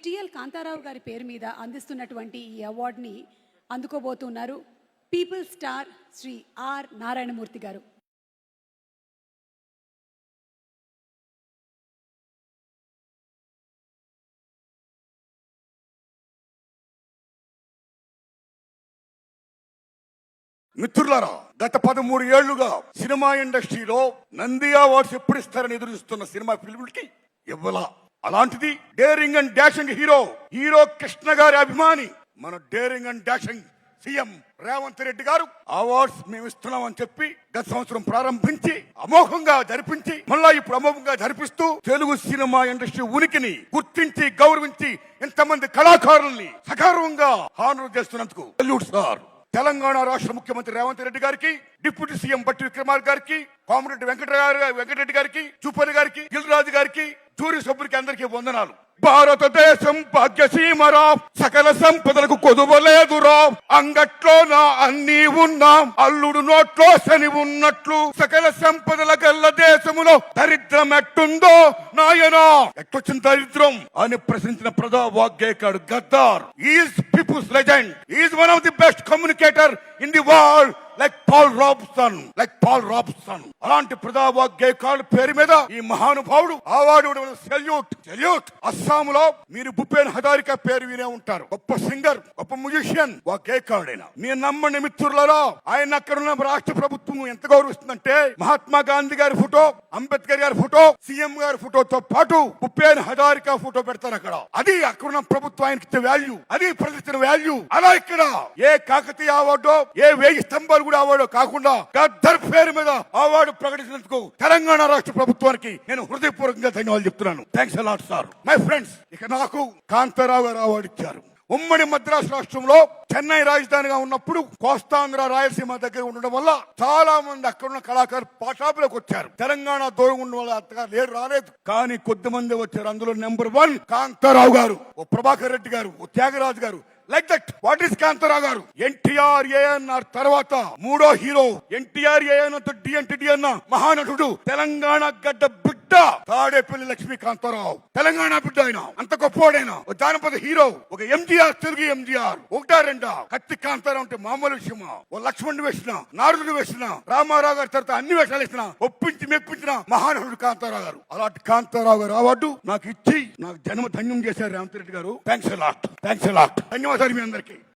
TL Kantharao గారి పేరు మీద అందిస్తున్నటువంటి ఈ అవార్డుని అందుకోబోతున్నారు people star Shri R Narayanamurthy గారు. మిత్రులారా, గత 13 ఏళ్లుగా సినిమా ఇండస్ట్రీలో నంది అవార్డ్స్ ఎప్పుడు ఇస్తారని ఎదురుస్తున్న సినిమా ఫిల్మ్కి ఇవ్వాల. అలాంటిది daring and dashing hero Krishna గారి అభిమాని మన daring and dashing CM Revanth Reddy గారు అవార్డ్స్ మేము ఇస్తున్నామని చెప్పి గత సంవత్సరం ప్రారంభించి అమోఘంగా జరిపించి మళ్ళా ఇప్పుడు అమోఘంగా జరిపిస్తూ తెలుగు సినిమా ఇండస్ట్రీ ఉనికిని గుర్తించి గౌరవించి ఇంతమంది కళాకారుల్ని సగర్వంగా హానర్ చేస్తున్నందుకు సెల్యూట్ సార్. తెలంగాణ రాష్ట్ర ముఖ్యమంత్రి రేవంత్ రెడ్డి గారికి, డిప్యూటీ సీఎం బట్టి విక్రమార్క గారికి, కోమరెడ్డి వెంకటరెడ్డి గారికి, చూపల్లి గారికి, గిరిరాజు గారికి, జూరీ సభ్యులకి అందరికీ వందనాలు. భారతదేశం భాగ్యసీమరా, సకల సంపదలకు కొదువలేదురా, అంగట్లో నా అన్ని ఉన్నాం, అల్లుడు నోట్లో శని ఉన్నట్లు, సకల సంపదల గల్ల దేశములో దరిద్రం ఎట్టుందో నాయనా. ఎట్టొచ్చిన దరిద్రం అని ప్రశ్నించిన ప్రజా వాగ్గేయకాడు Gaddar. Is people's legend, is one of the best communicator in the world, like Paul Robeson. అలాంటి ప్రజావాగ్గేయకారుల పేరు మీద ఈ మహానుభావుడు అవార్డు సెల్యూట్. అస్సాంలో మీరు భూపేన్ హజారికా పేరు వినే ఉంటారు. గొప్ప సింగర్, గొప్ప మ్యూజిషియన్, వాగ్గేయకారుడైన. మీరు నమ్మండి మిత్రులారా, ఆయన అక్కడ ఉన్న రాష్ట్ర ప్రభుత్వం ఎంత గౌరవిస్తుందంటే మహాత్మా గాంధీ గారి ఫోటో, అంబేద్కర్ గారి ఫోటో, సీఎం గారి ఫోటోతో పాటు భూపేన్ హజారికా ఫోటో పెడతారు అక్కడ. అది అక్కడున్న ప్రభుత్వం ఆయనకి ఇచ్చే వాల్యూ, అది ప్రజల వాల్యూ. అలా ఇక్కడ ఏ కాకతీయ అవార్డో, ఏ 1000 స్తంభాలు కూడా అవార్డు కాకుండా గద్దర్ పేరు మీద అవార్డు ప్రకటించినందుకు తెలంగాణ రాష్ట్ర ప్రభుత్వానికి నేను హృదయపూర్వకంగా ధన్యవాదాలు చెప్తున్నాను. Thanks a lot sir. My friends, ఇక నాకు కాంతారావు గారు అవార్డు ఇచ్చారు. ఉమ్మడి మద్రాసు రాష్ట్రంలో చెన్నై రాజధానిగా ఉన్నప్పుడు కోస్తాంధ్ర రాయలసీమ దగ్గర ఉండడం వల్ల చాలా మంది అక్కడున్న కళాకారులు పాఠాపులకు వచ్చారు. తెలంగాణ దూరం ఉండడం వల్ల అంతగా రాలేదు, కానీ కొద్ది మంది వచ్చారు. అందులో నెంబర్ 1 కాంతారావు గారు, ఓ ప్రభాకర్ రెడ్డి గారు, ఓ త్యాగరాజు గారు. Like that. What is Kantharao గారు? ఎన్టీఆర్ ఏఎన్ఆర్ తర్వాత 3వ హీరో. ఎన్టీఆర్ ఏఎన్ఆర్ డిఎన్టీ అన్న మహానటుడు, తెలంగాణ గడ్డ బిడ్డ తాడేపల్లి లక్ష్మీ కాంతారావు. తెలంగాణ బిడ్డ ఆయన, అంత గొప్పవాడైన జానపద హీరో. ఒక ఎంజీఆర్, తెలుగు ఎంజీఆర్. 1-2 కత్తి కాంతారావు అంటే మామూలు విషయమా? ఓ లక్ష్మణుడు వేసిన, నారదుడు వేసిన, రామారావు గారి తర్వాత అన్ని వేషాలు వేసిన, ఒప్పించి మెప్పించిన మహానటుడు కాంతారావు గారు. అలాంటి కాంతారావు గారు అవార్డు నాకు ఇచ్చి నాకు జన్మ ధన్యం చేశారు రేవంత్ రెడ్డి గారు. Thanks a lot. ధన్యవాదాలు మీ అందరికీ.